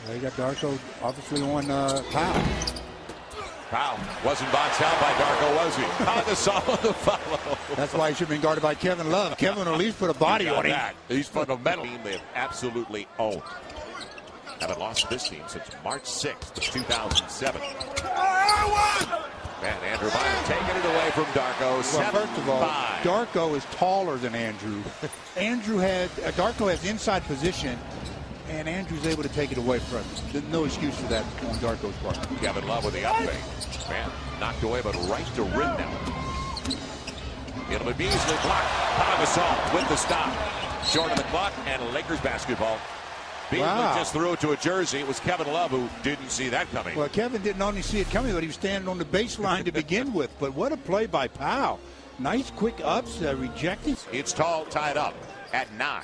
They got Darko obviously on Powell. Powell wasn't boxed out by Darko, was he? Pau on the follow. That's why he should have been guarded by Kevin Love. Kevin will at least put a body on him. He's fundamental. They have absolutely owned. Haven't lost to this team since March 6th of 2007. Man, Andrew Bynum taking it away from Darko. Well, first of all, Darko is taller than Andrew. Darko has inside position, and Andrew's able to take it away from him. There's no excuse for that on Darko's part. Kevin Love with the up fake. Man, knocked away, but right to rim now. It'll be Beasley blocked. Pau Gasol with the stop. Short of the clock, and Lakers basketball. Beasley just threw it to a jersey. It was Kevin Love who didn't see that coming. Well, Kevin didn't only see it coming, but he was standing on the baseline to begin with. But what a play by Powell. Nice quick ups, rejecting. It's tall, tied up at 9.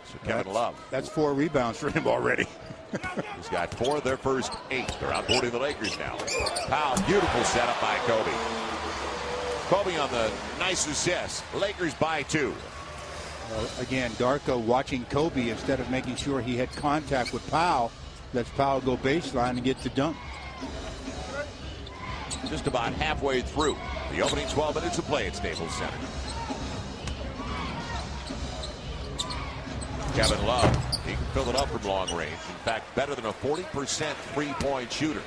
So Kevin Love. That's 4 rebounds for him already. He's got 4 of their first 8. They're outboarding the Lakers now. Powell, beautiful setup by Kobe. Kobe on the nice assist. Lakers by 2. Again, Darko watching Kobe instead of making sure he had contact with Powell. Lets Powell go baseline and get the dunk. Just about halfway through the opening 12 minutes of play at Staples Center. Kevin Love, he can fill it up from long range. In fact, better than a 40% three-point shooter.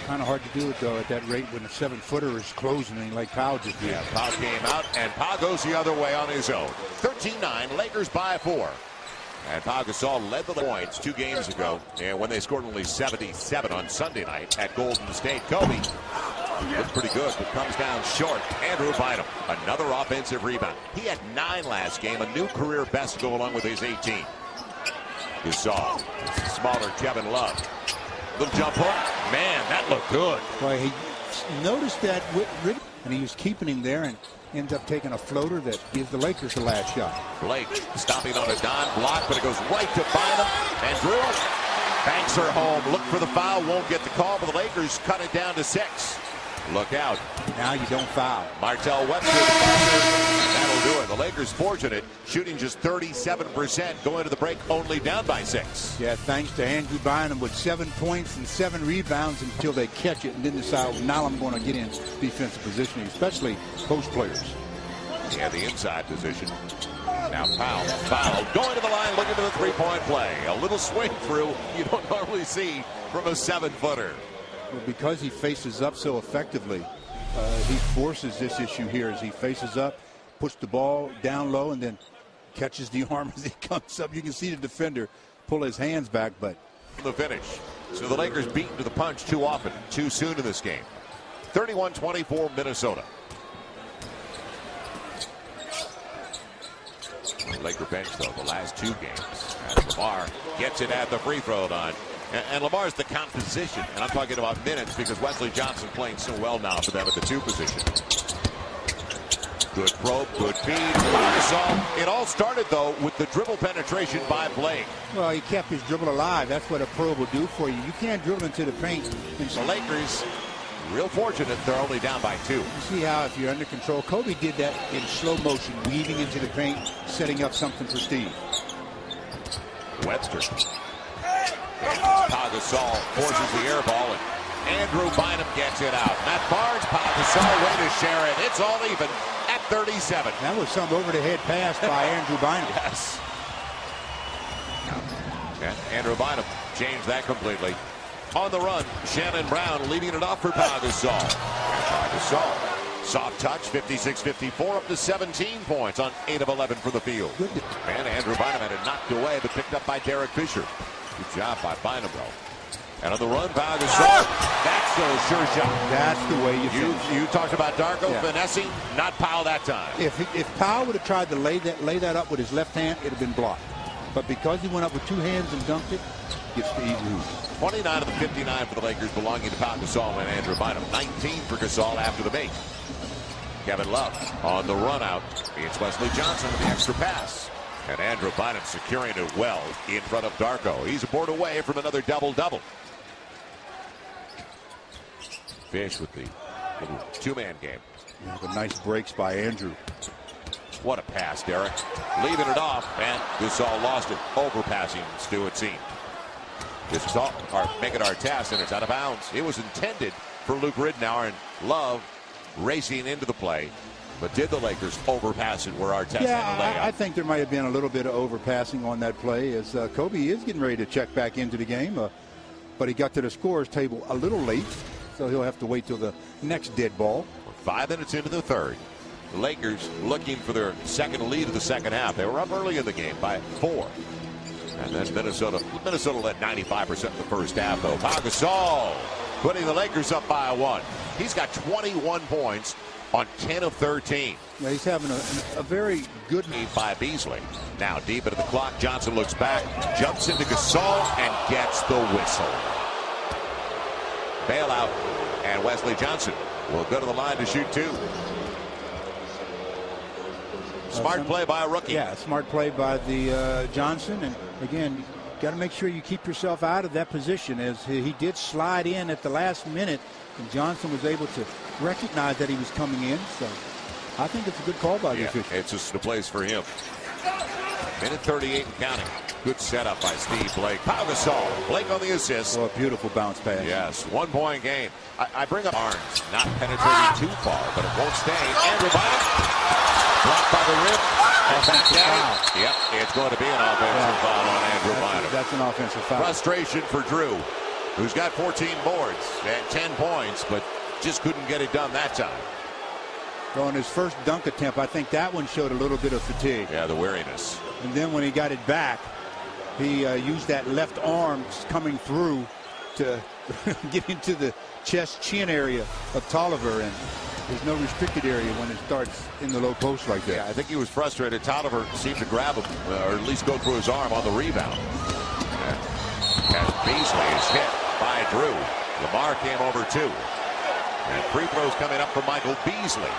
Kind of hard to do it, though, at that rate when a 7-footer is closing like Powell just did. Yeah, Powell came out, and Powell goes the other way on his own. 13-9, Lakers by 4. And Pau Gasol led the points 2 games ago, and when they scored only 77 on Sunday night at Golden State. Kobe looked pretty good, but comes down short. Andrew Bynum, another offensive rebound. He had 9 last game, a new career best to go along with his 18. Gasol, smaller Kevin Love. Little jump hook. Man, that looked good. Boy, he noticed that, and he was keeping him there and ends up taking a floater that gives the Lakers the last shot. Blake stopping on a Don block, but it goes right to Bynum. And Drew banks her home. Look for the foul. Won't get the call, but the Lakers cut it down to 6. Look out. Now you don't foul. Martell Webster, that'll do it. The Lakers fortunate, shooting just 37%, going to the break only down by 6. Yeah, thanks to Andrew Bynum with 7 points and 7 rebounds until they catch it and then decide, now I'm going to get in defensive positioning, especially post players. Yeah, the inside position. Now Powell going to the line, looking for the three-point play. A little swing through you don't normally see from a 7-footer. Well, because he faces up so effectively, he forces this issue here as he faces up, puts the ball down low, and then catches the arm as he comes up. You can see the defender pull his hands back, but the finish. So the Lakers beaten to the punch too often, too soon in this game. 31-24 Minnesota. The Laker bench, though, the last 2 games. And Lamar gets it at the free throw line. And Lamar's the composition, and I'm talking about minutes because Wesley Johnson playing so well now for them at the 2 position. Good probe, good feed. It all started, though, with the dribble penetration by Blake. Well, he kept his dribble alive. That's what a probe will do for you. You can't dribble into the paint. The Lakers, real fortunate, they're only down by 2. You see how if you're under control, Kobe did that in slow motion, weaving into the paint, setting up something for Steve. Webster. Pau Gasol forces the air ball, and Andrew Bynum gets it out. Matt Barnes, Pau Gasol, way to share it. It's all even at 37. That was some over-the-head pass by Andrew Bynum. Yes. And Andrew Bynum changed that completely. On the run, Shannon Brown leading it off for Pau Gasol. Pau Gasol, soft touch, 56-54, up to 17 points on 8 of 11 for the field. And Andrew Bynum had it knocked away, but picked up by Derek Fisher. Good job by Bynum, though. And on the run, Pau Gasol. That's a sure shot. That's the way you talked about Darko finessing, not Powell that time. If Powell would have tried to lay that up with his left hand, it would have been blocked. But because he went up with 2 hands and dunked it, gets the easy hoop. 29 of the 59 for the Lakers belonging to Pau Gasol and Andrew Bynum. 19 for Gasol after the make. Kevin Love on the run out. It's Wesley Johnson with the extra pass. And Andrew Bynum securing it well in front of Darko. He's a board away from another double-double. Fish with the little 2-man game. Yeah, the nice breaks by Andrew. What a pass, Derek. Leaving it off, and Gasol lost it. Overpassing, Stu, it seemed. This is all, make it our task, and it's out of bounds. It was intended for Luke Ridnour, and Love racing into the play. But did the Lakers overpass it where Artest had a layup? I think there might have been a little bit of overpassing on that play as Kobe is getting ready to check back into the game. But he got to the scorer's table a little late, so he'll have to wait till the next dead ball. 5 minutes into the third. The Lakers looking for their second lead of the second half. They were up early in the game by 4. And then Minnesota led 95% in the first half, though. Pau Gasol putting the Lakers up by 1. He's got 21 points on 10 of 13. Yeah, he's having a very good lead by Beasley. Now deep into the clock, Johnson looks back, jumps into Gasol, and gets the whistle. Bailout, and Wesley Johnson will go to the line to shoot 2. Smart play by a rookie. Yeah, smart play by the Johnson. And again, got to make sure you keep yourself out of that position, as he did slide in at the last minute, and Johnson was able to recognize that he was coming in. So I think it's a good call by the official. It's just the place for him. Minute 38 and counting. Good setup by Steve Blake. Pau Gasol. Blake on the assist. Oh, a beautiful bounce pass. Yes, 1 point game. I bring up Barnes. Not penetrating too far, but it won't stay. Andrew Bynum. Blocked by the rim. Offensive foul. Yep, it's going to be an offensive foul on Andrew Bynum. That's an offensive foul. Frustration for Drew, who's got 14 boards and 10 points, but just couldn't get it done that time. So on his first dunk attempt, I think that one showed a little bit of fatigue. Yeah, the weariness. And then when he got it back, he used that left arm coming through to get into the chest-chin area of Tolliver, and there's no restricted area when it starts in the low post like that. Yeah, I think he was frustrated. Tolliver seemed to grab him, or at least go through his arm on the rebound. And Beasley is hit by Drew. Lamar came over 2. And free throws coming up for Michael Beasley.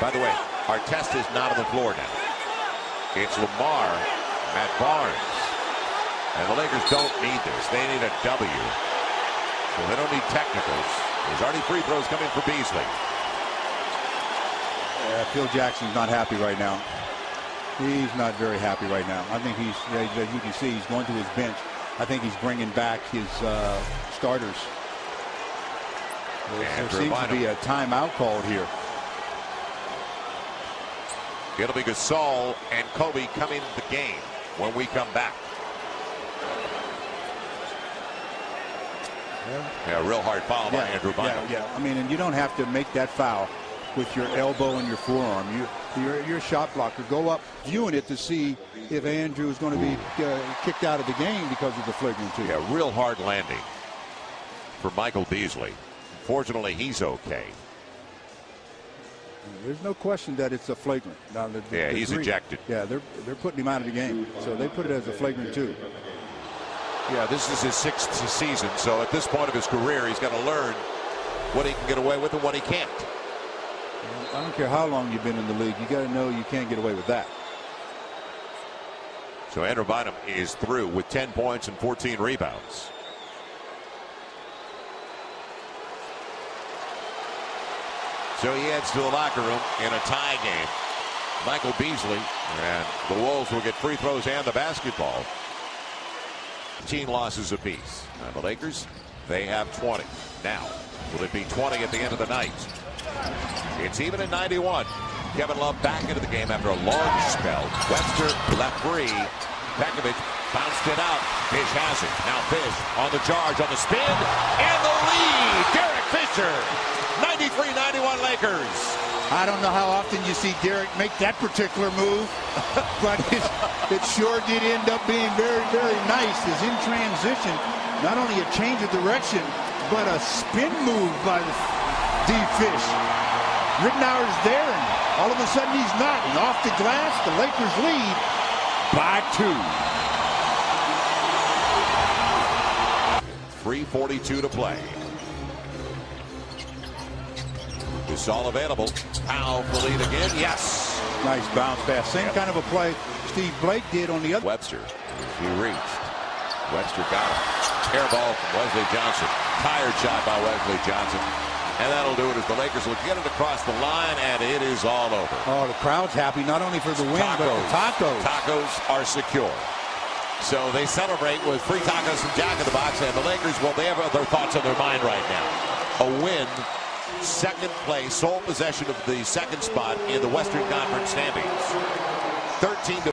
By the way, Artest is not on the floor now. It's Lamar, Matt Barnes. And the Lakers don't need this. They need a W. So they don't need technicals. There's already free throws coming for Beasley. Phil Jackson's not happy right now. He's not very happy right now. I think he's, as you can see, he's going to his bench. I think he's bringing back his starters. There seems to be a timeout called here. It'll be Gasol and Kobe coming to the game when we come back. Yeah, real hard foul by Andrew Bynum. Yeah, I mean, and you don't have to make that foul with your elbow and your forearm. You're a shot blocker. Go up viewing it to see if Andrew is going to be kicked out of the game because of the flagrant 2. Yeah, real hard landing for Michael Beasley. Fortunately, he's okay. There's no question that it's a flagrant. Now, he's ejected. Yeah, they're putting him out of the game, so they put it as a flagrant 2. Yeah, this is his 6th season, so at this point of his career, he's got to learn what he can get away with and what he can't. I don't care how long you've been in the league, you got to know you can't get away with that. So Andrew Bynum is through with 10 points and 14 rebounds. So he heads to the locker room in a tie game. Michael Beasley, and the Wolves will get free throws and the basketball. 15 losses apiece. And the Lakers, they have 20. Now, will it be 20 at the end of the night? It's even at 91. Kevin Love back into the game after a long spell. Webster left free. Pekovic bounced it out. Fish has it. Now Fish on the charge, on the spin, and the lead. Derek Fisher, 93-91 Lakers. I don't know how often you see Derek make that particular move, but it sure did end up being very, very nice. As in transition, not only a change of direction, but a spin move by D. Fish. Ridnour's there, and all of a sudden he's not. And off the glass, the Lakers lead by 2. 3:42 to play. Gasol available. Powell for the lead again. Yes. Nice bounce pass. Same kind of a play Steve Blake did on the other. Webster. He reached. Webster got him. Air ball from Wesley Johnson. Tired shot by Wesley Johnson. And that'll do it as the Lakers will get it across the line, and it is all over. Oh, the crowd's happy, not only for the win, but the tacos. Tacos are secure. So they celebrate with free tacos and Jack in the Box, and the Lakers, well, they have other thoughts on their mind right now. A win, second place, sole possession of the second spot in the Western Conference standings. 13 to